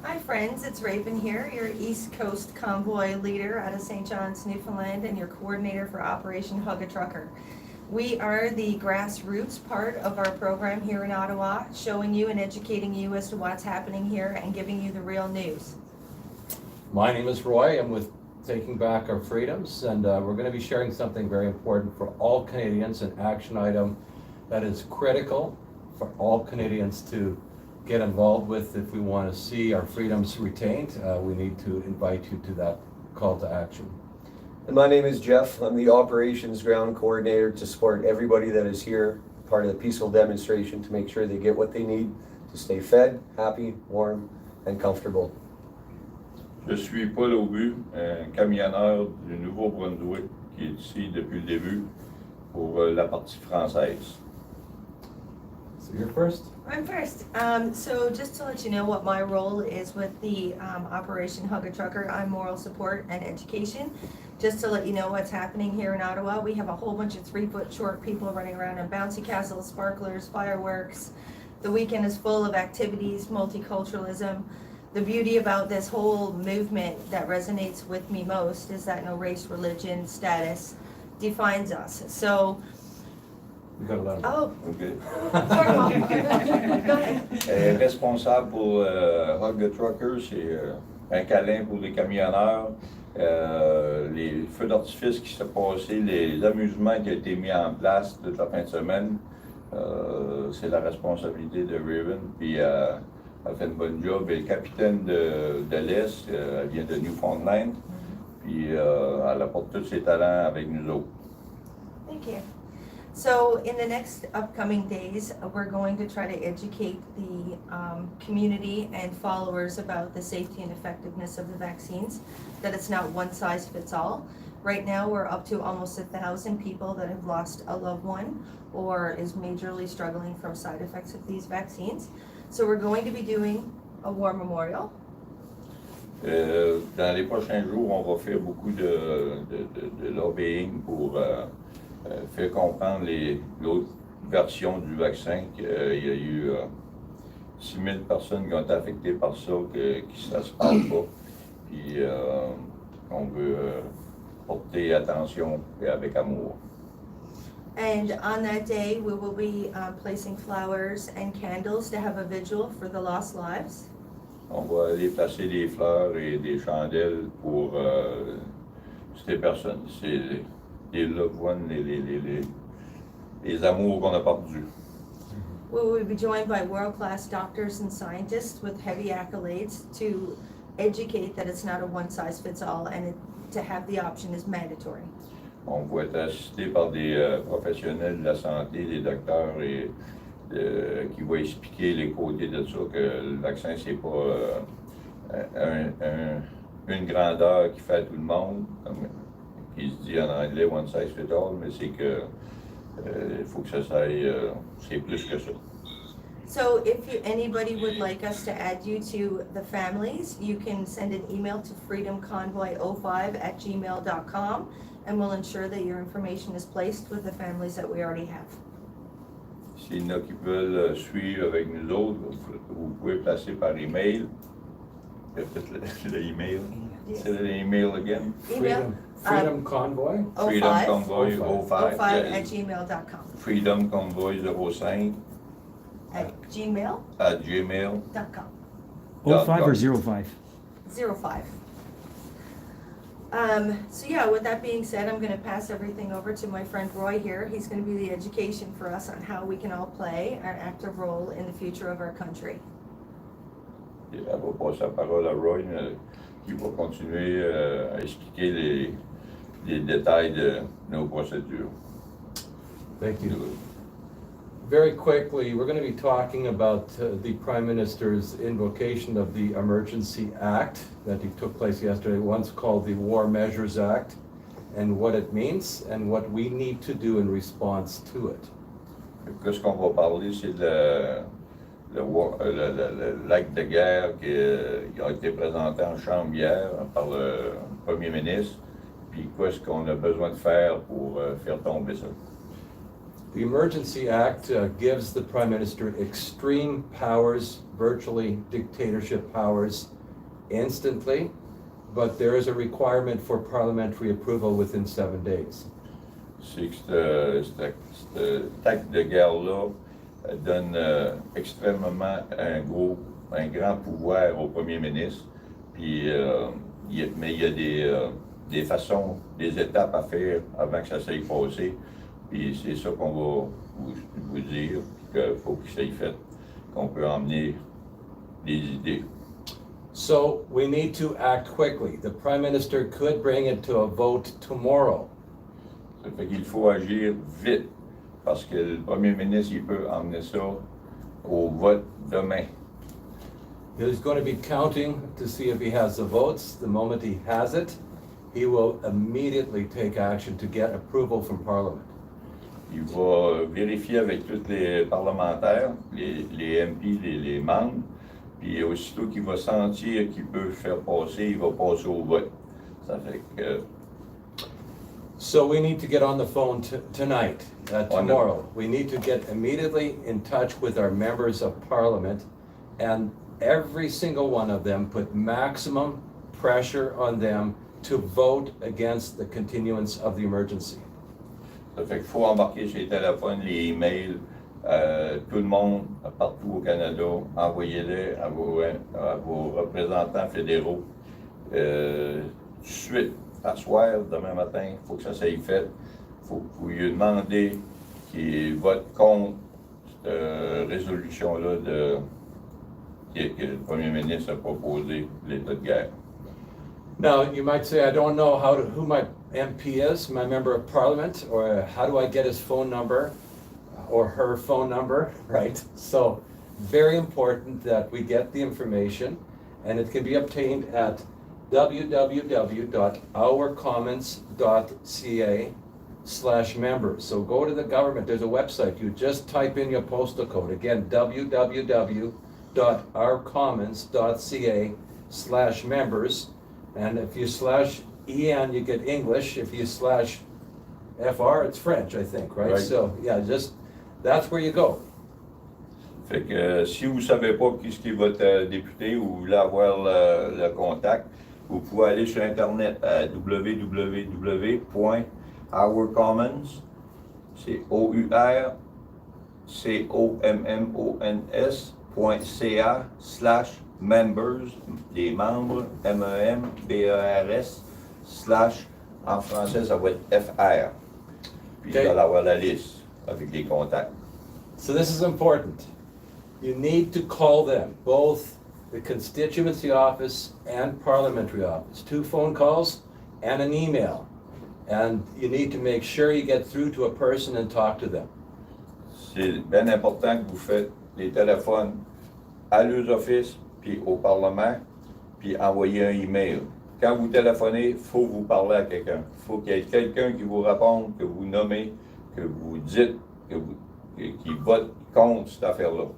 Hi friends, it's Raven here, your East Coast Convoy leader out of St. John's, Newfoundland, and your coordinator for Operation Hug a Trucker. We are the grassroots part of our program here in Ottawa, showing you and educating you as to what's happening here and giving you the real news. My name is Roy. I'm with Taking Back Our Freedoms, and we're going to be sharing something very important for all Canadians, an action item that is critical for all Canadians to get involved with. If we want to see our freedoms retained, we need to invite you to that call to action. And my name is Jeff. I'm the operations ground coordinator to support everybody that is here, part of the peaceful demonstration, to make sure they get what they need to stay fed, happy, warm, and comfortable. Je suis Paul Aubu, un camionneur du Nouveau-Brunswick qui est ici depuis le début pour la partie française. So you're first? I'm first. So just to let you know what my role is with the Operation Hug a Trucker, I'm moral support and education. Just to let you know what's happening here in Ottawa, we have a whole bunch of 3-foot short people running around on bouncy castles, sparklers, fireworks. The weekend is full of activities, multiculturalism. The beauty about this whole movement that resonates with me most is that no race, religion, status defines us. So, You got a lot of oh, Okay. Go ahead. Responsable pour Hug the Trucker, c'est un câlin pour les camionneurs, les feux d'artifice qui se passés, les amusements qui ont été mis en place toute la fin de semaine. C'est la responsabilité de Raven, puis elle fait une bonne job. Et le capitaine de l'Est, elle vient de Newfoundland, puis elle apporte tous ses talents avec nous autres. Thank you. So in the next upcoming days, we're going to try to educate the community and followers about the safety and effectiveness of the vaccines, that it's not one size fits all. Right now, we're up to almost 1,000 people that have lost a loved one or is majorly struggling from side effects of these vaccines. So we're going to be doing a war memorial. Dans les prochains jours, on va faire beaucoup de lobbying pour faire comprendre l'autre version du vaccin, qu'il y a eu 6 000 personnes qui ont été affectées par ça, qui ça se parle pas, puis on veut porter attention et avec amour. And on that day, we will be placing flowers and candles to have a vigil for the lost lives. On va aller placer des fleurs et des chandelles pour ces personnes. C'est les loved ones, les amours qu'on a perdus. We will be joined by world-class doctors and scientists with heavy accolades to educate that it's not a one-size-fits-all and to have the option is mandatory. On va être assisté par des professionnels de la santé, des docteurs, qui vont expliquer les côtés de ça, que le vaccin, c'est pas une grandeur qui fait à tout le monde, comme qui se dit en anglais one size fits all, mais c'est que il faut que ça aille, c'est plus que ça. So if anybody would like us to add you to the families, you can send an email to freedomconvoy05@gmail.com and we'll ensure that your information is placed with the families that we already have. S'il y en a qui veulent suivre avec nous autres, vous pouvez placer par email. Répète l'email. Yes. C'est l'email again. Email Freedom Convoy? Freedom Convoy 05 05@gmail.com. Freedom Convoy 05 @gmail.com. at gmail. 05 or 05? 05. So yeah, with that being said, I'm going to pass everything over to my friend Roy here. He's going to be the education for us on how we can all play an active role in the future of our country. Elle va passer la parole à Roy, qui va continuer à expliquer les détails de nos procédures. Thank you. Very quickly, we're going to be talking about the Prime Minister's invocation of the Emergency Act that took place yesterday, once called the War Measures Act, and what it means and what we need to do in response to it. Ce qu'on va parler, c'est l'acte de guerre qui a été présenté en Chambre hier par le Premier ministre, puis qu'est-ce qu'on a besoin de faire pour faire tomber ça. The Emergency Act gives the Prime Minister extreme powers, virtually dictatorship powers, instantly, but there is a requirement for parliamentary approval within 7 days. C'est que cet acte de guerre-là donne extrêmement un grand pouvoir au premier ministre. Puis, mais il y a des façons, des étapes à faire avant que ça s'aille passer. Puis c'est ça qu'on va vous dire, qu'il faut que ça y fait, qu'on peut emmener des idées. So we need to act quickly. The Prime Minister could bring it to a vote tomorrow. Ça fait qu'il faut agir vite, parce que le premier ministre, il peut emmener ça au vote demain. He's going to be counting to see if he has the votes. The moment he has it, he will immediately take action to get approval from Parliament. Il va vérifier avec tous les parlementaires, les MP, les membres, puis aussitôt qu'il va sentir qu'il peut faire passer, il va passer au vote. Ça fait que... So we need to get on the phone tonight, tomorrow. We need to get immediately in touch with our members of Parliament, and every single one of them put maximum pressure on them to vote against the continuance of the emergency. Ça fait qu'il faut embarquer sur les téléphones, les emails, tout le monde partout au Canada, envoyez-les à vos représentants fédéraux. Tout de suite, à soir, demain matin, il faut que ça soit fait. Il faut que vous lui demandez qu'il vote contre cette résolution-là que le premier ministre a proposé, l'état de guerre. Now, you might say, I don't know who my MP is, my member of Parliament, or how do I get his phone number or her phone number, right? So, very important that we get the information, and it can be obtained at www.ourcommons.ca/members. So go to the government, there's a website, you just type in your postal code. Again, www.ourcommons.ca/members. And if you /EN, you get English. If you /FR, it's French, I think, right? So, yeah, that's where you go. Fait que si vous ne savez pas qui est votre député ou vous voulez avoir le contact, vous pouvez aller sur Internet à www.ourcommons, c'est ourcommons.ca/members, des membres, MEMBERS, / en français, ça va être FR. Puis vous allez avoir la liste avec les contacts. So this is important. You need to call them, both the constituency office and parliamentary office. 2 phone calls and an email. And you need to make sure you get through to a person and talk to them. C'est bien important que vous faites des téléphones à leurs offices, puis au Parlement, puis envoyer un email. Quand vous téléphonez, il faut vous parler à quelqu'un. Il faut qu'il y ait quelqu'un qui vous réponde, que vous nommez, que vous dites, qui vote contre cette affaire-là.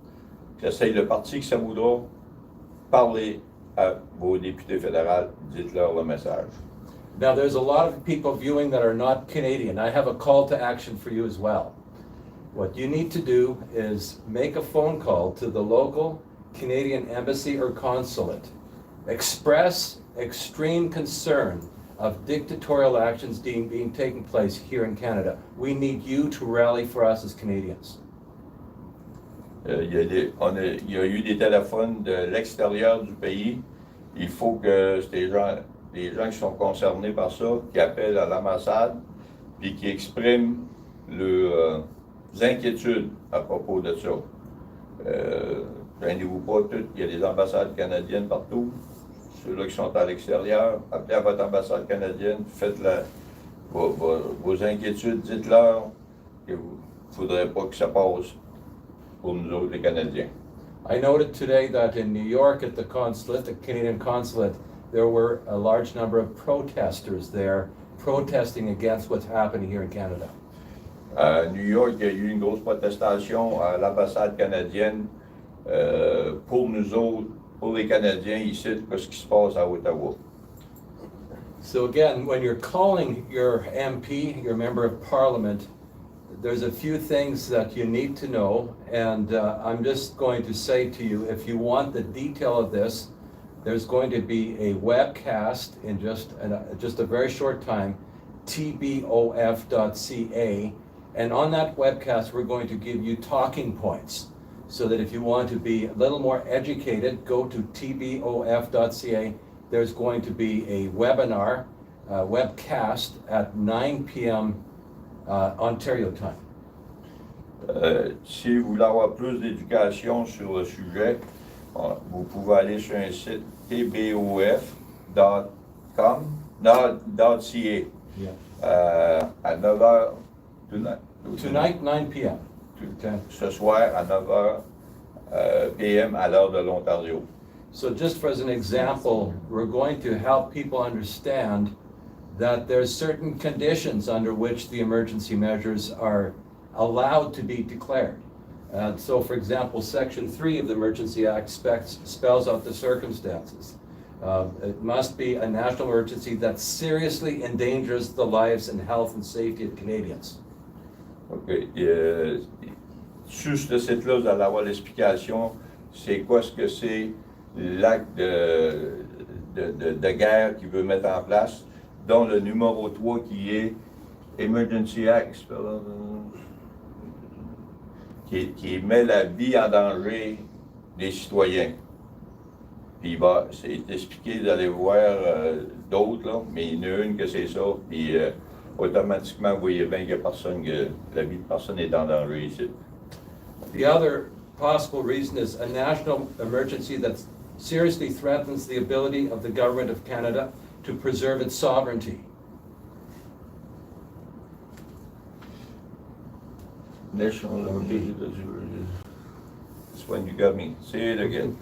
J'essaye le parti que ça voudra, parlez à vos députés fédéraux, dites-leur le message. Now, there's a lot of people viewing that are not Canadian. I have a call to action for you as well. What you need to do is make a phone call to the local Canadian embassy or consulate. Express extreme concern of dictatorial actions being taking place here in Canada. We need you to rally for us as Canadians. Il y a eu des téléphones de l'extérieur du pays. Il faut que les gens qui sont concernés par ça, qui appellent à l'ambassade, puis qui expriment leurs inquiétudes à propos de ça. Gênez-vous pas, il y a des ambassades canadiennes partout. Ceux-là qui sont à l'extérieur, appelez à votre ambassade canadienne, faites vos inquiétudes, dites-leur que vous ne voudrez pas que ça passe pour nous autres, les Canadiens. I noted today that in New York at the consulate, the Canadian consulate, there were a large number of protesters there protesting against what's happening here in Canada. À New York, il y a eu une grosse protestation à l'ambassade canadienne pour nous autres, pour les Canadiens ici, pour ce qui se passe à Ottawa. So again, when you're calling your MP, your member of parliament, there's a few things that you need to know, and I'm just going to say to you, if you want the detail of this, there's going to be a webcast in just a very short time, TBOF.ca, and on that webcast we're going to give you talking points, so that if you want to be a little more educated, go to TBOF.ca. There's going to be a webinar, webcast at 9 p.m. Ontario time. Si vous voulez avoir plus d'éducation sur le sujet, vous pouvez aller sur un site TBOF.ca à 9h Tonight, 9 p.m. Okay. Ce soir à 9h p.m. à l'heure de l'Ontario. So just for as an example, we're going to help people understand that there's certain conditions under which the emergency measures are allowed to be declared. So for example, Section 3 of the Emergency Act spells out the circumstances. It must be a national emergency that seriously endangers the lives and health and safety of Canadians. OK. Sur ce site-là, vous allez avoir l'explication, c'est quoi ce que c'est l'acte de guerre qu'il veut mettre en place, dont le numéro 3 qui est Emergencies Act, qui met la vie en danger des citoyens. Puis c'est expliqué d'aller voir d'autres, là, mais il y en a une que c'est ça, puis automatiquement, vous voyez bien que la vie de personne est en danger ici. The other possible reason is a national emergency that seriously threatens the ability of the Government of Canada to preserve its sovereignty. National emergency. That's when you got me. Say it again.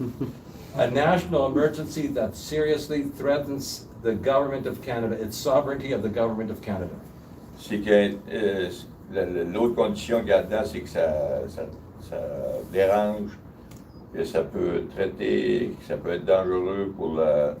A national emergency that seriously threatens the Government of Canada, its sovereignty of the Government of Canada. C'est que l'autre condition qu'il y a dedans, c'est que ça dérange, que ça peut traiter, que ça peut être dangereux pour la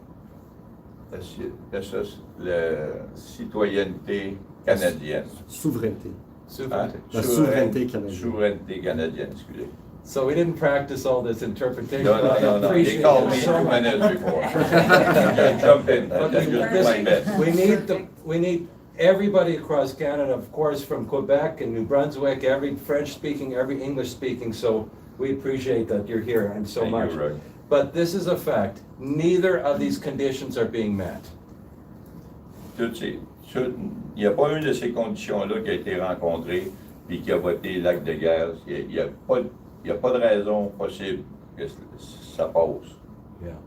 citoyenneté canadienne. Souveraineté. Souveraineté. La souveraineté canadienne. Souveraineté canadienne, excusez. So we didn't practice all this interpretation. No. I They appreciate called it me so 2 much. minutes before. Jump in. I just do my best. We need everybody across Canada, of course, from Quebec and New Brunswick, every French-speaking, every English-speaking, so we appreciate that you're here and so Thank you, much. Roy. But this is a fact, neither of these conditions are being met. Il n'y a pas une de ces conditions-là qui a été rencontrée et qui a voté l'acte de guerre. Il n'y a pas de raison possible que ça passe. Yeah.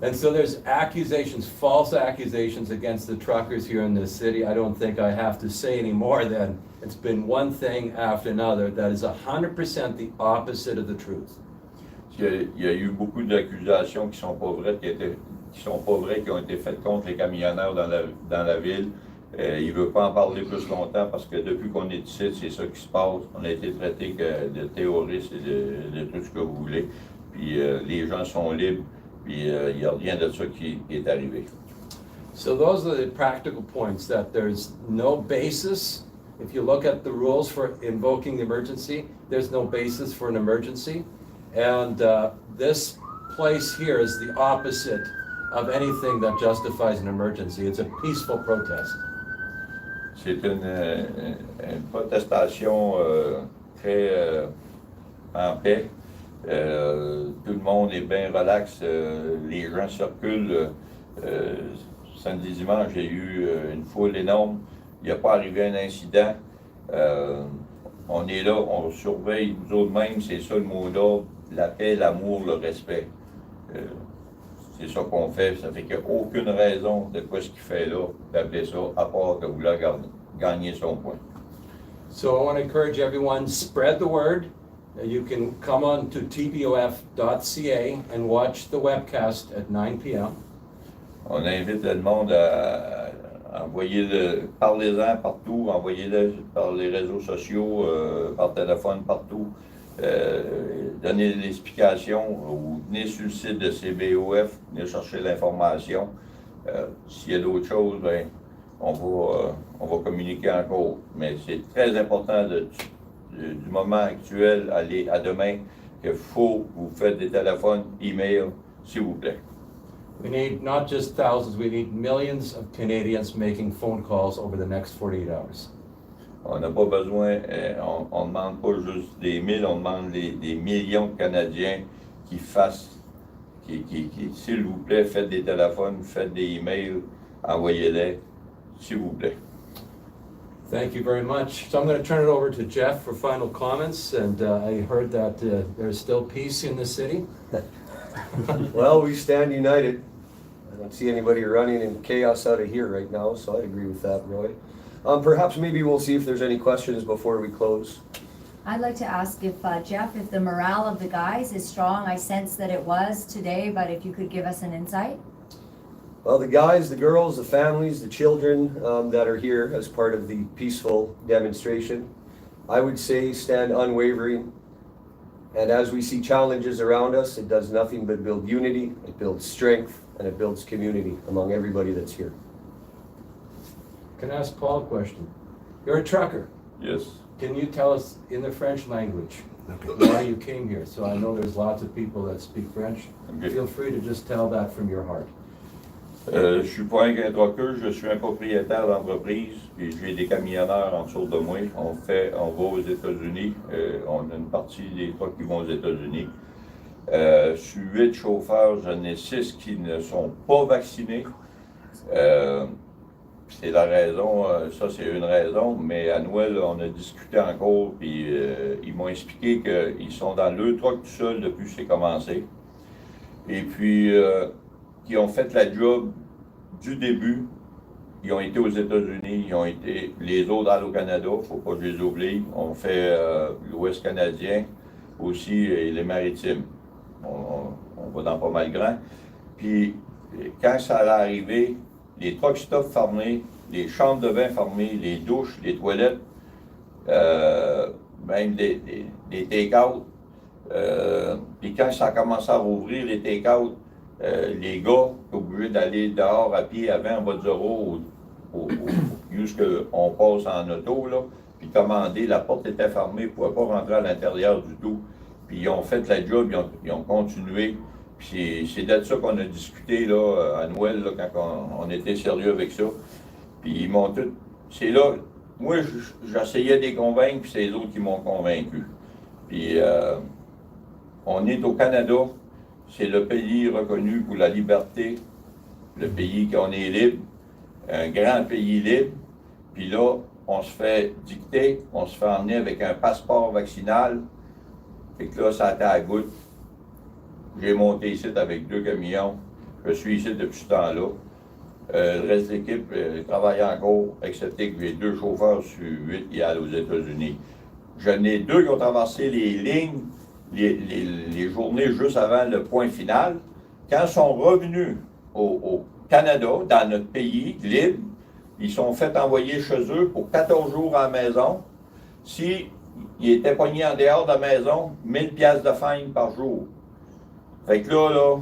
And so there's accusations, false accusations against the truckers here in this city. I don't think I have to say any more than it's been one thing after another that is 100% the opposite of the truth. Il y a eu beaucoup d'accusations qui sont pas vraies, qui ont été faites contre les camionneurs dans la ville. Il ne veut pas en parler plus longtemps parce que depuis qu'on est ici, c'est ça qui se passe. On a été traités de terroristes et de tout ce que vous voulez. Puis les gens sont libres, puis il n'y a rien de ça qui est arrivé. So those are the practical points, that there's no basis. If you look at the rules for invoking the emergency, there's no basis for an emergency. And this place here is the opposite of anything that justifies an emergency. It's a peaceful protest. C'est une protestation très en paix. Tout le monde est bien relax. Les gens circulent. Samedi, dimanche, j'ai eu une foule énorme. Il n'y a pas arrivé un incident. On est là, on surveille nous autres mêmes. C'est ça le mot d'ordre. La paix, l'amour, le respect. C'est ça qu'on fait. Ça fait qu'il n'y a aucune raison de quoi ce qu'il fait là, d'appeler ça, à part que vouloir gagner son point. So I want to encourage everyone, spread the word. You can come on to TBOF.ca and watch the webcast at 9 p.m. On invite le monde à envoyer parlez-en partout, envoyez-le par les réseaux sociaux, par téléphone, partout. Donnez l'explication ou venez sur le site de CBOF, venez chercher l'information. S'il y a d'autres choses, ben, on va communiquer encore. Mais c'est très important du moment actuel à demain qu'il faut vous faites des téléphones, email, s'il vous plaît. We need not just thousands, we need millions of Canadians making phone calls over the next 48 hours. On n'a pas besoin, on ne demande pas juste des 1000, on demande des millions de Canadiens qui fassent, s'il vous plaît, faites des téléphones, faites des emails, envoyez-les, s'il vous plaît. Thank you very much. So I'm going to turn it over to Jeff for final comments, and I heard that there's still peace in the city. Well, we stand united. I don't see anybody running in chaos out of here right now, so I'd agree with that, Roy. Perhaps maybe we'll see if there's any questions before we close. I'd like to ask if, Jeff, if the morale of the guys is strong. I sense that it was today, but if you could give us an insight. Well, the guys, the girls, the families, the children that are here as part of the peaceful demonstration, I would say stand unwavering. And as we see challenges around us, it does nothing but build unity, it builds strength, and it builds community among everybody that's here. Can I ask Paul a question? You're a trucker. Yes. Can you tell us in the French language why you came here? So I know there's lots of people that speak French. Okay. Feel free to just tell that from your heart. Je suis pas un trucker, je suis un propriétaire d'entreprise, puis j'ai des camionneurs en dessous de moi. On va aux États-Unis, on a une partie des trucks qui vont aux États-Unis. Sur 8 chauffeurs, j'en ai 6 qui ne sont pas vaccinés. C'est la raison, ça c'est une raison, mais à Noël, on a discuté encore, puis ils m'ont expliqué qu'ils sont dans le truck tout seul depuis que c'est commencé. Et puis, qui ont fait la job du début. Ils ont été aux États-Unis, ils ont été les autres au Canada, il ne faut pas que je les oublie. On fait l'Ouest canadien aussi et les maritimes. On va dans pas mal grand. Puis quand ça allait arriver, les truck stops fermés, les chambres de bain fermées, les douches, les toilettes, même des take-out. Puis quand ça a commencé à rouvrir les take-out, les gars étaient obligés d'aller dehors à pied avant en bas de zéro, on passe en auto, là, puis commander, la porte était fermée, ils ne pouvaient pas rentrer à l'intérieur du tout. Puis ils ont fait la job, ils ont continué. Puis c'est de ça qu'on a discuté là, à Noël, là, quand on était sérieux avec ça. Puis ils m'ont tout. C'est là, moi j'essayais de les convaincre, puis c'est les autres qui m'ont convaincu. Puis on est au Canada. C'est le pays reconnu pour la liberté, le pays qu'on est libre, un grand pays libre. Puis là, on se fait dicter, on se fait emmener avec un passeport vaccinal. Fait que là, ça a été à goutte. J'ai monté ici avec 2 camions. Je suis ici depuis ce temps-là. Le reste de l'équipe travaille encore, excepté que j'ai 2 chauffeurs sur 8 qui allent aux États-Unis. J'en ai 2 qui ont traversé les lignes. Les journées juste avant le point final, quand ils sont revenus au Canada, dans notre pays libre, ils sont fait envoyer chez eux pour 14 jours à la maison. S'ils étaient pognés en dehors de la maison, 1000 piastres de fine par jour. Fait que là,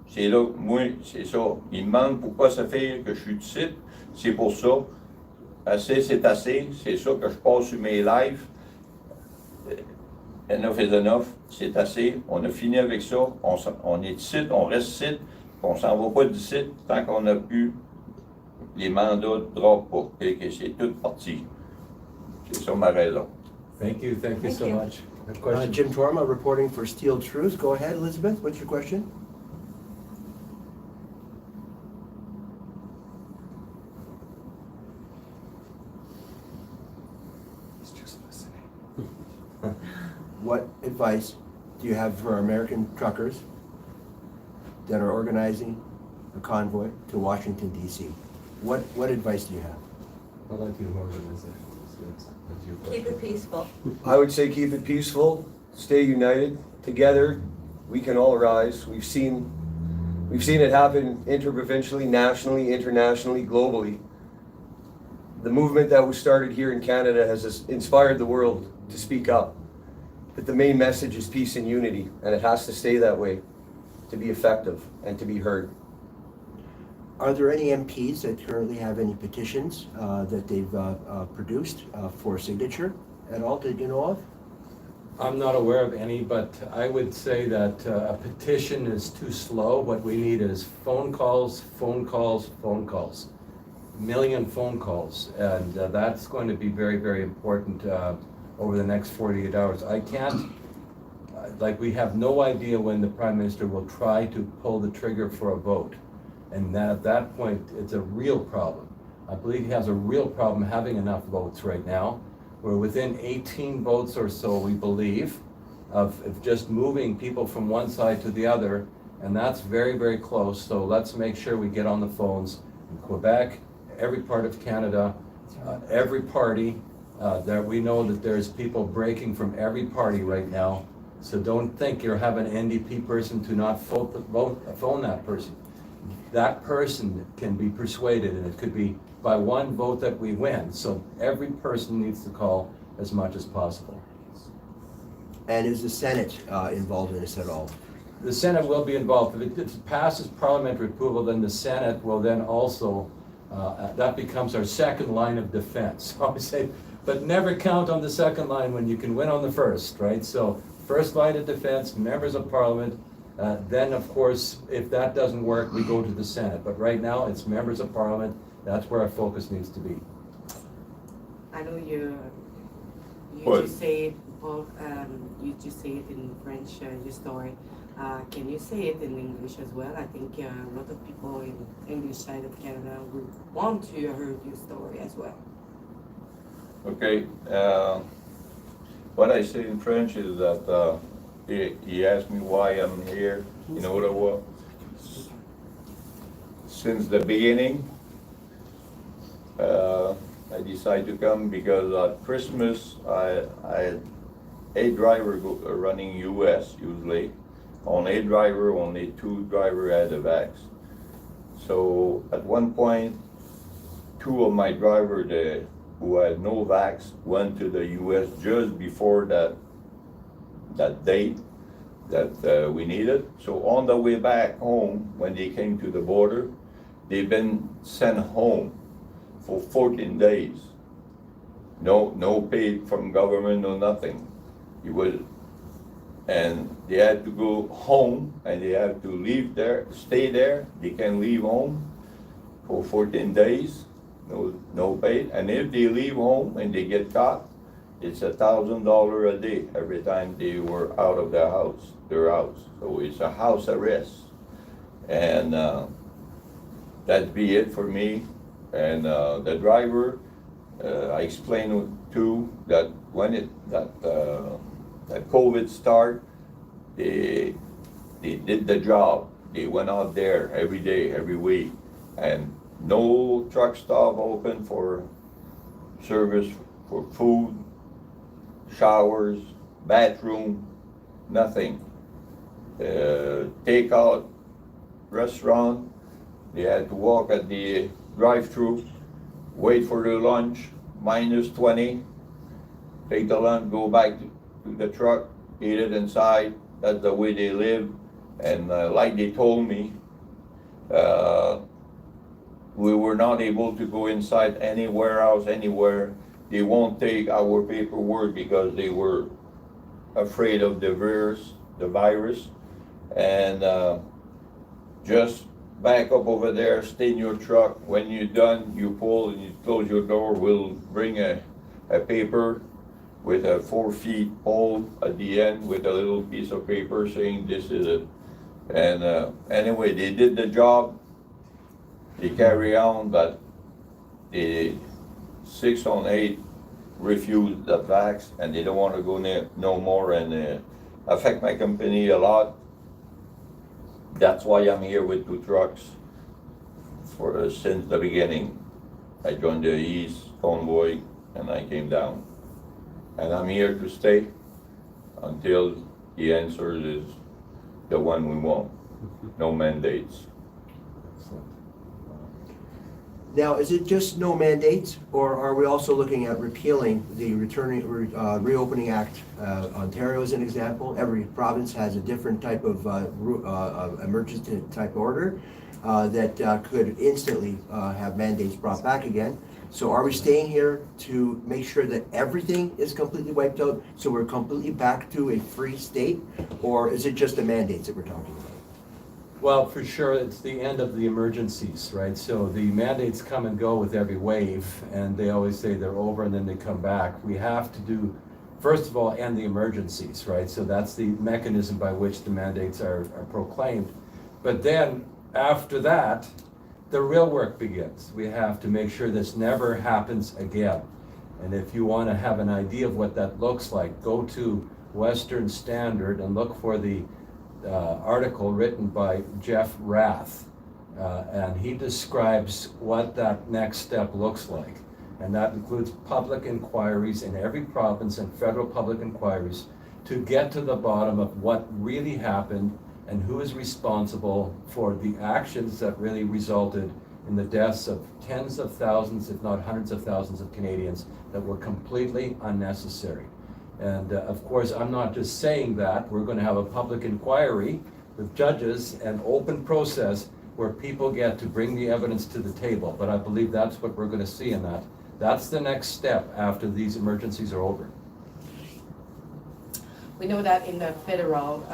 c'est là, moi, c'est ça. Ils me demandent pourquoi ça fait que je suis ici. C'est pour ça. Assez, c'est assez. C'est ça que je passe sur mes lives. Enough is enough, c'est assez, on a fini avec ça, on est ici, on reste ici, on s'en va pas d'ici tant qu'on n'a plus les mandats de drop pas, que c'est tout parti. C'est ça ma raison. Thank you so you. much. A question? Jim Torma reporting for Steel Truth. Go ahead, Elizabeth. What's your question? He's just listening. What advice do you have for American truckers that are organizing a convoy to Washington, D.C.? What advice do you have? I'd like you to organize it. That's your question. Keep it peaceful. I would say keep it peaceful, stay united. Together, we can all rise. We've seen it happen interprovincially, nationally, internationally, globally. The movement that was started here in Canada has inspired the world to speak up. But the main message is peace and unity, and it has to stay that way to be effective and to be heard. Are there any MPs that currently have any petitions that they've produced for signature at all that you know of? I'm not aware of any, but I would say that a petition is too slow. What we need is phone calls, phone calls, phone calls. A million phone calls, and that's going to be very, very important over the next 48 hours. I can't, like, we have no idea when the Prime Minister will try to pull the trigger for a vote. And at that point, it's a real problem. I believe he has a real problem having enough votes right now. We're within 18 votes or so, we believe, of just moving people from one side to the other, and that's very, very close. So let's make sure we get on the phones in Quebec, every part of Canada, every party, that we know that there's people breaking from every party right now. So don't think you're having an NDP person to not phone that person. That person can be persuaded, and it could be by one vote that we win. So every person needs to call as much as possible. And is the Senate involved in this at all? The Senate will be involved. If it passes parliamentary approval, then the Senate will then also, that becomes our second line of defense. I always say, but never count on the second line when you can win on the first, right? So first line of defense, members of parliament. Then, of course, if that doesn't work, we go to the Senate. But right now, it's members of parliament. That's where our focus needs to be. I know you What? just say it, Paul, you just say it in French, your story. Can you say it in English as well? I think a lot of people in English side of Canada would want to hear your story as well. Okay, what I say in French is that he asked me why I'm here in Ottawa. Since the beginning, I decided to come because at Christmas, I had 8 drivers running US usually. On 8 drivers, only 2 drivers had a vax. So at one point, 2 of my drivers who had no vax went to the US just before that date that we needed. So on the way back home, when they came to the border, they've been sent home for 14 days. No pay from government, no nothing. And they had to go home, and they have to leave there, stay there. They can leave home for 14 days, no pay. And if they leave home and they get caught, it's $1,000 a day every time they were out of their house. So it's a house arrest. And that'd be it for me. And the driver, I explained too that when that COVID started, they did the job. They went out there every day, every week, and no truck stop open for service, for food, showers, bathroom, nothing. Takeout, restaurant, they had to walk at the drive-through, wait for their lunch, -20, take the lunch, go back to the truck, eat it inside. That's the way they live. And like they told me, we were not able to go inside any warehouse, anywhere. They won't take our paperwork because they were afraid of the virus. And just back up over there, stay in your truck. When you're done, you pull and you close your door. We'll bring a paper with a 4 feet pole at the end with a little piece of paper saying this is it. And anyway, they did the job. They carry on, but the 6 on 8 refused the vax, and they don't want to go near no more, and affect my company a lot. That's why I'm here with 2 trucks since the beginning. I joined the East Convoy and I came down. And I'm here to stay until the answer is the one we want. No mandates. Now, is it just no mandates, or are we also looking at repealing the Reopening Act? Ontario is an example. Every province has a different type of emergency type order that could instantly have mandates brought back again. So are we staying here to make sure that everything is completely wiped out, so we're completely back to a free state? Or is it just the mandates that we're talking about? Well, for sure, it's the end of the emergencies, right? So the mandates come and go with every wave, and they always say they're over and then they come back. We have to do, first of all, end the emergencies, right? So that's the mechanism by which the mandates are proclaimed. But then, after that, the real work begins. We have to make sure this never happens again. And if you want to have an idea of what that looks like, go to Western Standard and look for the article written by Jeff Rath, and he describes what that next step looks like. And that includes public inquiries in every province and federal public inquiries to get to the bottom of what really happened and who is responsible for the actions that really resulted in the deaths of tens of thousands, if not hundreds of thousands of Canadians that were completely unnecessary. And of course, I'm not just saying that. We're going to have a public inquiry with judges and open process where people get to bring the evidence to the table. But I believe that's what we're going to see in that. That's the next step after these emergencies are over. We know that in the federal,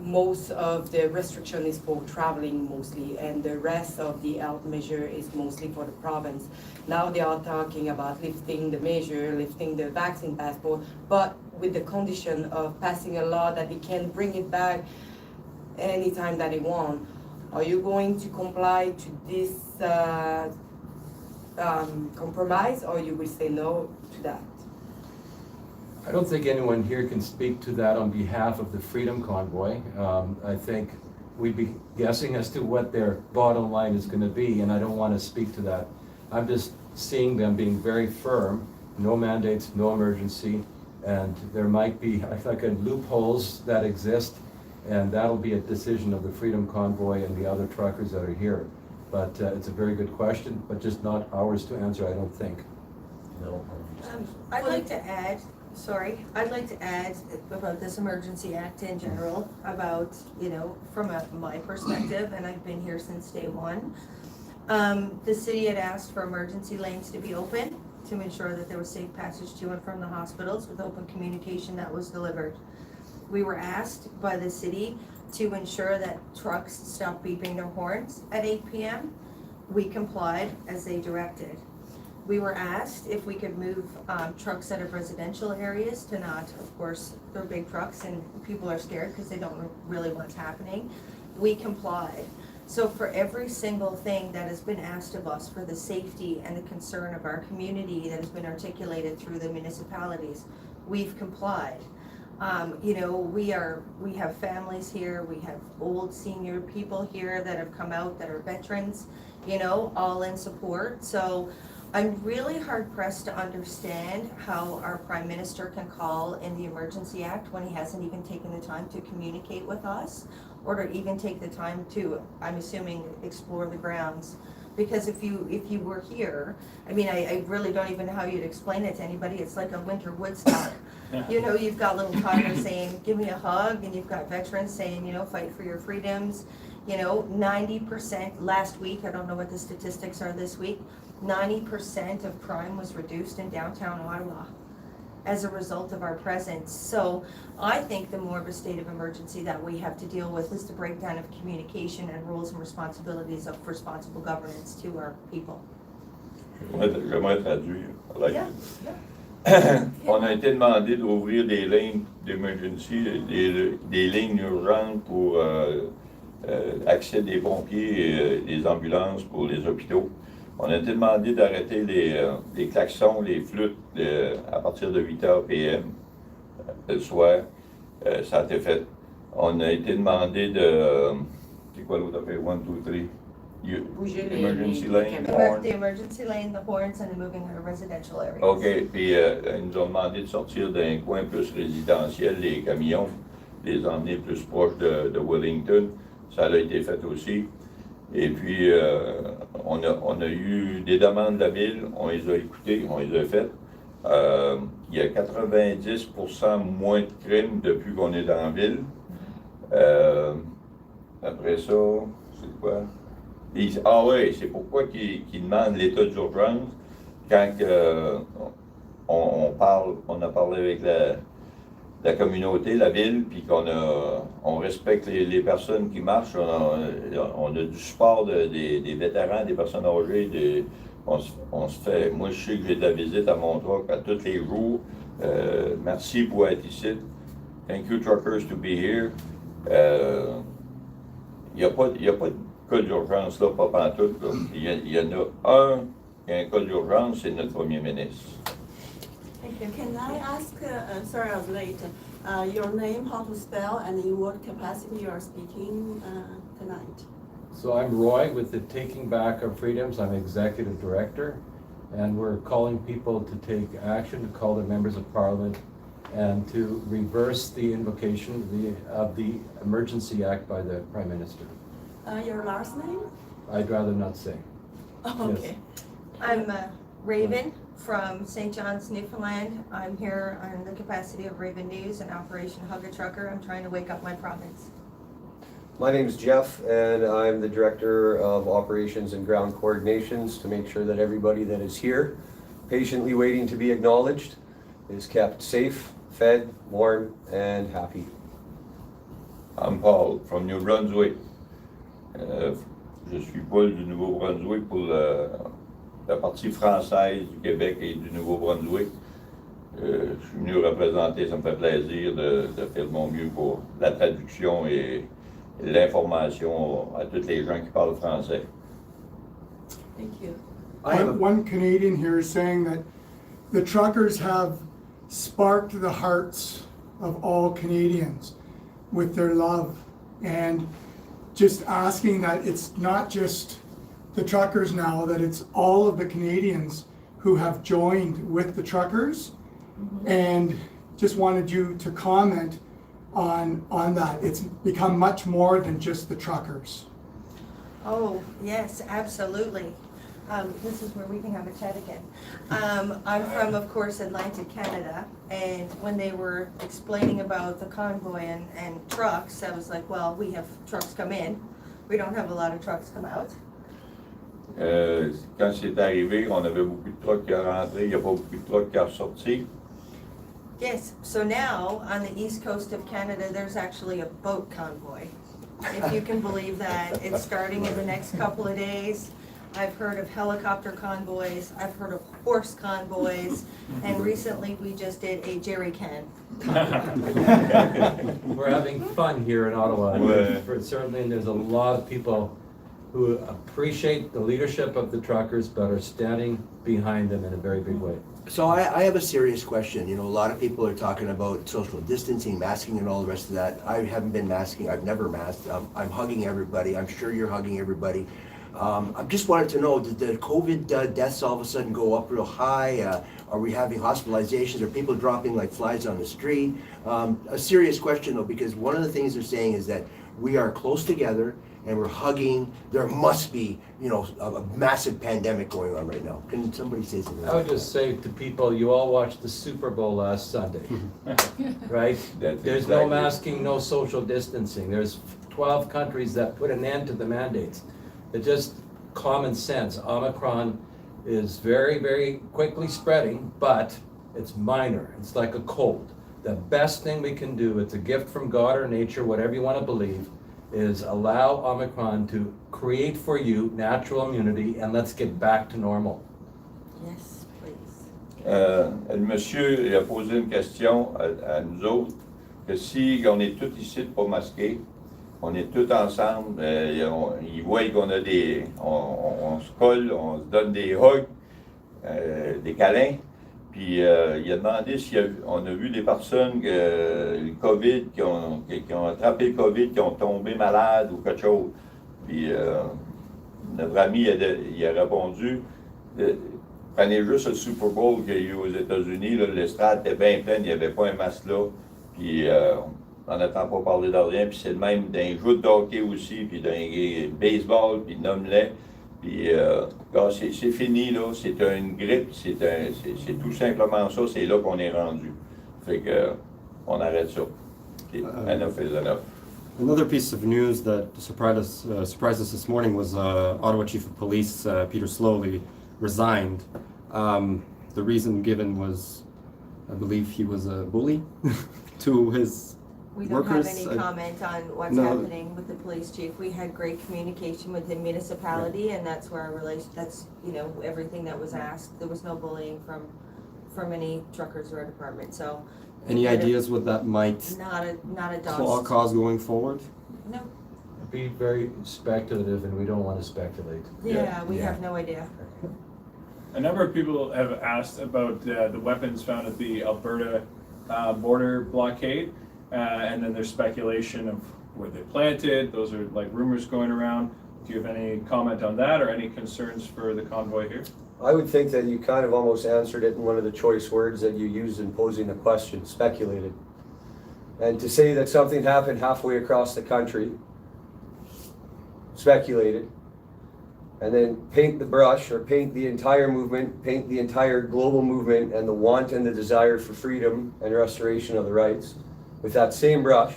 most of the restriction is for traveling mostly, and the rest of the health measure is mostly for the province. Now they are talking about lifting the measure, lifting the vaccine passport, but with the condition of passing a law that they can bring it back anytime that they want. Are you going to comply to this compromise, or you will say no to that? I don't think anyone here can speak to that on behalf of the Freedom Convoy. I think we'd be guessing as to what their bottom line is going to be, and I don't want to speak to that. I'm just seeing them being very firm, no mandates, no emergency, and there might be, like, loopholes that exist, and that'll be a decision of the Freedom Convoy and the other truckers that are here. But it's a very good question, but just not ours to answer, I don't think. No. I'd like to add about this Emergency Act in general, about, from my perspective, and I've been here since day one. The city had asked for emergency lanes to be open to ensure that there was safe passage to and from the hospitals with open communication that was delivered. We were asked by the city to ensure that trucks stopped beeping their horns at 8 p.m. We complied as they directed. We were asked if we could move trucks out of residential areas to not, of course, they're big trucks and people are scared because they don't know really what's happening. We complied. So for every single thing that has been asked of us for the safety and the concern of our community that has been articulated through the municipalities, we've complied. We have families here, we have old senior people here that have come out that are veterans, all in support. So I'm really hard pressed to understand how our Prime Minister can call in the Emergency Act when he hasn't even taken the time to communicate with us, or to even take the time to, I'm assuming, explore the grounds. Because if you were here, I really don't even know how you'd explain it to anybody. It's like a winter Woodstock. You've got little toddlers saying, give me a hug, and you've got veterans saying, fight for your freedoms. 90% last week, I don't know what the statistics are this week, 90% of crime was reduced in downtown Ottawa as a result of our presence. So I think the more of a state of emergency that we have to deal with is the breakdown of communication and roles and responsibilities of responsible governance to our people. J'aimerais traduire. Yeah. On a été demandé d'ouvrir des lignes d'emergency, des lignes urgentes pour accès des pompiers et des ambulances pour les hôpitaux. On a été demandé d'arrêter les klaxons, les flûtes à partir de 8h PM le soir. Ça a été fait. On a été demandé de... C'est quoi l'autre affaire? 1, 2, 3. Bouger Emergency les lane. caméras. The emergency lane, the horns, and the moving out of residential areas. OK. Puis ils nous ont demandé de sortir d'un coin plus résidentiel, les camions, les emmener plus proches de Wellington. Ça a été fait aussi. Et puis, on a eu des demandes de la ville, on les a écoutées, on les a faites. Il y a 90% moins de crimes depuis qu'on est dans la ville. Après ça, c'est quoi? Ah oui, c'est pourquoi qu'ils demandent l'état d'urgence quand on a parlé avec la communauté, la ville, puis on respecte les personnes qui marchent. On a du support des vétérans, des personnes âgées. On se fait. Moi, je sais que j'ai de la visite à Montauk à tous les jours. Merci pour être ici. Thank you, truckers, to be here. Il n'y a pas de cas d'urgence là, pas pantoute. Là. Il y en a un qui a un cas d'urgence, c'est notre premier ministre. Thank you. Can I ask, sorry I was late, your name, how to spell, and in what capacity you are speaking tonight? So I'm Roy with the Taking Back Our Freedoms. I'm Executive Director, and we're calling people to take action, to call the members of Parliament, and to reverse the invocation of the Emergency Act by the Prime Minister. Your last name? I'd rather not say. Oh, okay. I'm Raven from St. John's, Newfoundland. I'm here on the capacity of Raven News and Operation Hug a Trucker. I'm trying to wake up my province. My name is Jeff, and I'm the Director of Operations and Ground Coordinations to make sure that everybody that is here, patiently waiting to be acknowledged, is kept safe, fed, warm, and happy. I'm Paul from New Brunswick. Je suis Paul du Nouveau-Brunswick pour la partie française du Québec et du Nouveau-Brunswick. Je suis venu représenter, ça me fait plaisir de faire de mon mieux pour la traduction et l'information à tous les gens qui parlent français. Thank you. One Canadian here is saying that the truckers have sparked the hearts of all Canadians with their love, and just asking that it's not just the truckers now, that it's all of the Canadians who have joined with the truckers, and just wanted you to comment on that. It's become much more than just the truckers. Oh, yes, absolutely. This is where we can have a chat again. I'm from, of course, Atlantic Canada, and when they were explaining about the convoy and trucks, I was like, well, we have trucks come in. We don't have a lot of trucks come out. Quand c'est arrivé, on avait beaucoup de trucks qui sont rentrés, il n'y a pas beaucoup de trucks qui sont sortis. Yes, so now on the east coast of Canada, there's actually a boat convoy. If you can believe that, it's starting in the next couple of days. I've heard of helicopter convoys, I've heard of horse convoys, and recently we just did a jerry can. We're having fun here in Ottawa. Certainly, and there's a lot of people who appreciate the leadership of the truckers, but are standing behind them in a very big way. So I have a serious question. You know, a lot of people are talking about social distancing, masking, and all the rest of that. I haven't been masking. I've never masked. I'm hugging everybody. I'm sure you're hugging everybody. I just wanted to know, did the COVID deaths all of a sudden go up real high? Are we having hospitalizations? Are people dropping like flies on the street? A serious question though, because one of the things they're saying is that we are close together and we're hugging. There must be, you know, a massive pandemic going on right now. Can somebody say something? I would just say to people, you all watched the Super Bowl last Sunday, right? There's no masking, no social distancing. There's 12 countries that put an end to the mandates. It's just common sense. Omicron is very, very quickly spreading, but it's minor. It's like a cold. The best thing we can do, it's a gift from God or nature, whatever you want to believe, is allow Omicron to create for you natural immunity, and let's get back to normal. Yes, please. Le monsieur il a posé une question à nous autres, que si on est tous ici pas masqués, on est tous ensemble, ils voient qu'on a on se colle, on se donne des hugs, des câlins. Puis il a demandé si on a vu des personnes le COVID, qui ont attrapé le COVID, qui ont tombé malades ou quelque chose. Puis notre ami il a répondu, prenez juste le Super Bowl qu'il y a eu aux États-Unis, l'estrade était bien pleine, il n'y avait pas un masque là. Puis on n'entend pas parler de rien, puis c'est le même d'un jeu de hockey aussi, puis d'un baseball, puis nomme-les. Puis, c'est fini, là. C'est une grippe, c'est tout simplement ça. C'est là qu'on est rendu. Fait que, on arrête ça. Okay. Enough is enough. Another piece of news that surprised us this morning was Ottawa Chief of Police Peter Slowly resigned. The reason given was, I believe he was a bully to his We don't workers. have any comment on what's No. happening with the police chief. We had great communication with the municipality, and that's where our that's, everything that was asked. There was no bullying from any truckers or department, so. Any ideas what that might Not a dodge. cause going forward? No, Be very speculative, and we don't want to speculate. yeah, we have no idea. A number of people have asked about the weapons found at the Alberta border blockade, and then there's speculation of where they planted. Those are like rumors going around. Do you have any comment on that or any concerns for the convoy here? I would think that you kind of almost answered it in one of the choice words that you used in posing the question, speculated. And to say that something happened halfway across the country, speculated, and then paint the brush or paint the entire movement, paint the entire global movement and the want and the desire for freedom and restoration of the rights with that same brush,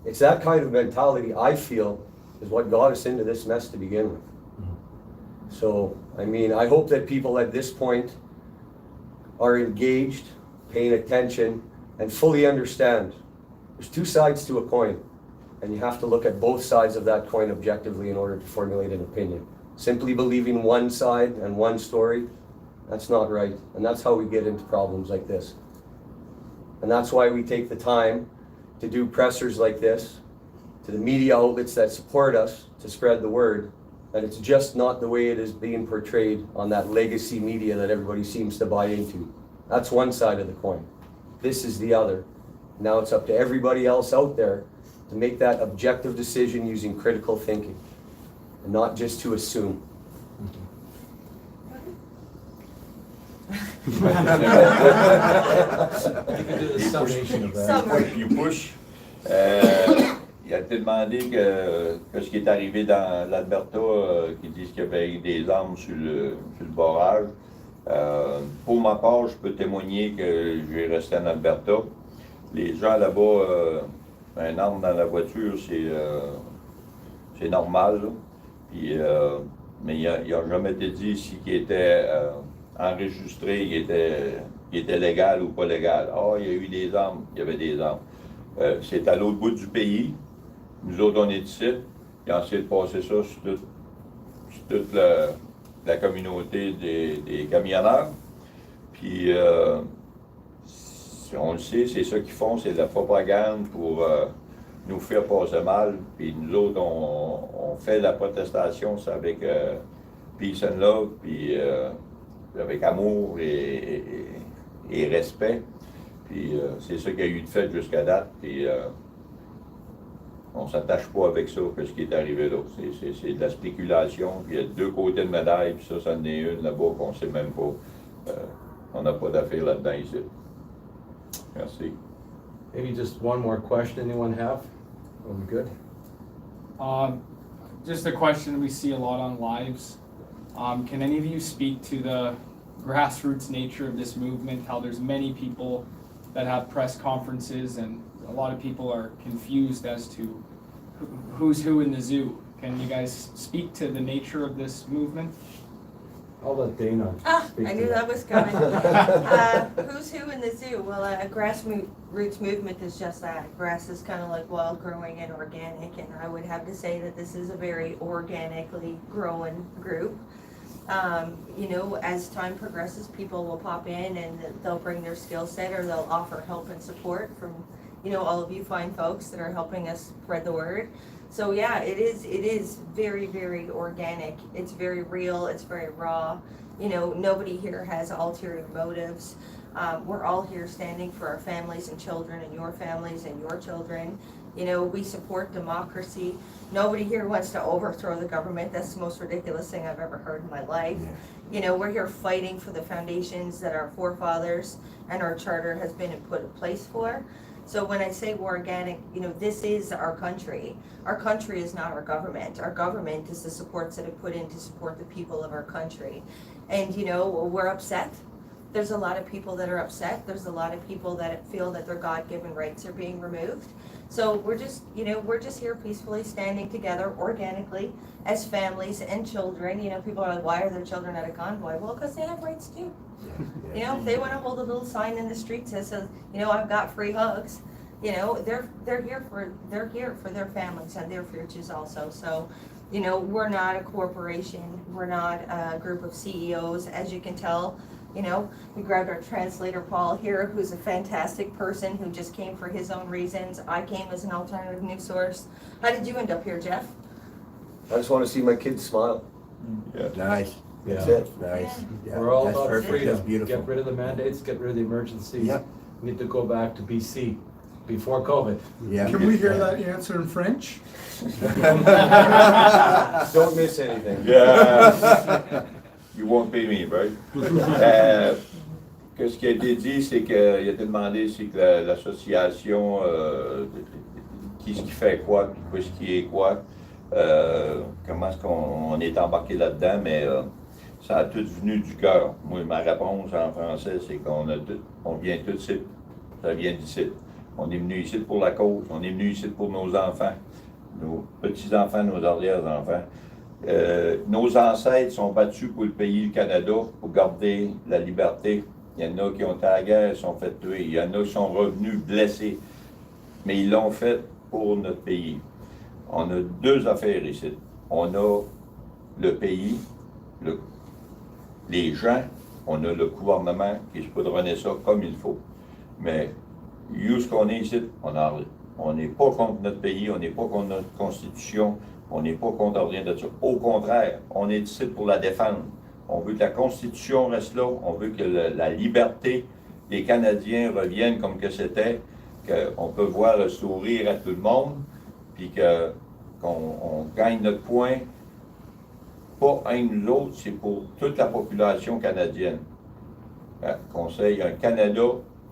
it's that kind of mentality I feel is what got us into this mess to begin with. So, I mean, I hope that people at this point are engaged, paying attention, and fully understand. There's two sides to a coin, and you have to look at both sides of that coin objectively in order to formulate an opinion. Simply believing one side and one story, that's not right. And that's how we get into problems like this. And that's why we take the time to do pressers like this, to the media outlets that support us, to spread the word. And it's just not the way it is being portrayed on that legacy media that everybody seems to buy into. That's one side of the coin. This is the other. Now it's up to everybody else out there to make that objective decision using critical thinking and not just to assume. You can do the summation of that. Summary. You push. Il a été demandé que ce qui est arrivé dans l'Alberta, qui disent qu'il y avait des armes sur le barrage. Pour ma part, je peux témoigner que j'ai resté en Alberta. Les gens là-bas, une arme dans la voiture, c'est normal. Là. Puis, mais il n'a jamais été dit ici qu'il était enregistré, qu'il était légal ou pas légal. Ah, il y a eu des armes, il y avait des armes. C'est à l'autre bout du pays. Nous autres, on est ici. Ils ont essayé de passer ça sur toute la communauté des camionneurs. Puis, on le sait, c'est ça qu'ils font, c'est de la propagande pour nous faire passer mal. Puis nous autres, on fait de la protestation, c'est avec peace and love, puis avec amour et respect. Puis c'est ça qu'il y a eu de fait jusqu'à date. Puis on ne s'attache pas avec ça, que ce qui est arrivé là. C'est de la spéculation, puis il y a deux côtés de médaille, puis ça en est une là-bas qu'on ne sait même pas. On n'a pas d'affaires là-dedans ici. Merci. Maybe just one more question anyone have? Are we good? Just a question we see a lot on lives. Can any of you speak to the grassroots nature of this movement, how there's many people that have press conferences and a lot of people are confused as to who's who in the zoo? Can you guys speak to the nature of this movement? I'll let Dana speak I to knew that was coming. Who's who in the zoo? Well, a grassroots movement is just that. Grass is kind of like wild growing and organic, and I would have to say that this is a very organically growing group. As time progresses, people will pop in and they'll bring their skill set or they'll offer help and support from, all of you fine folks that are helping us spread the word. So yeah, it is very, very organic. It's very real. It's very raw. Nobody here has ulterior motives. We're all here standing for our families and children and your families and your children. We support democracy. Nobody here wants to overthrow the government. That's the most ridiculous thing I've ever heard in my life. Yeah. We're here fighting for the foundations that our forefathers and our charter has been put in place for. So when I say we're organic, this is our country. Our country is not our government. Our government is the supports that are put in to support the people of our country. And, we're upset. There's a lot of people that are upset. There's a lot of people that feel that their God-given rights are being removed. So we're just here peacefully standing together organically as families and children. People are like, why are their children at a convoy? Well, because they have rights too. If they want to hold a little sign in the street that says, I've got free hugs, they're here for their families and their futures also. So, we're not a corporation. We're not a group of CEOs, as you can tell. We grabbed our translator, Paul, here, who's a fantastic person who just came for his own reasons. I came as an alternative news source. How did you end up here, Jeff? I just want to see my kids smile. Yeah. Nice. That's Yeah, it. Nice. Yeah, We're all that's about perfect. freedom. That's beautiful. Get rid of the mandates, get rid of the emergencies. Yep. We need to go back to BC, before COVID. Yeah. Can we hear that answer in French? Don't miss anything. Yeah. You won't pay me, right? Que ce qui a été dit, c'est qu'il a été demandé, c'est que l'association, qui fait quoi, puis ce qui est quoi, comment est-ce qu'on est embarqué là-dedans, mais ça a tout venu du cœur. Moi, ma réponse en français, c'est on vient tout ici, ça vient d'ici. On est venu ici pour la cause, on est venu ici pour nos enfants, nos petits-enfants, nos arrière-enfants. Nos ancêtres sont battus pour le pays, le Canada, pour garder la liberté. Il y en a qui ont été à la guerre, ils sont fait tuer. Il y en a qui sont revenus blessés. Mais ils l'ont fait pour notre pays. On a deux affaires ici. On a le pays, les gens, on a le gouvernement qui se peut runner ça comme il faut. Mais où ce qu'on est ici, on n'est pas contre notre pays, on n'est pas contre notre constitution, on n'est pas contre rien de ça. Au contraire, on est ici pour la défendre. On veut que la Constitution reste là, on veut que la liberté des Canadiens revienne comme que c'était, qu'on peut voir le sourire à tout le monde, puis qu'on gagne notre point, pas un ou l'autre, c'est pour toute la population canadienne. Conseil, un Canada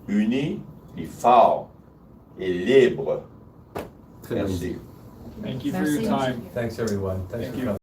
uni et fort et libre. Très bien Merci. dit. Thank you for Merci. your time. Thanks, everyone. Thanks Thank for you. coming.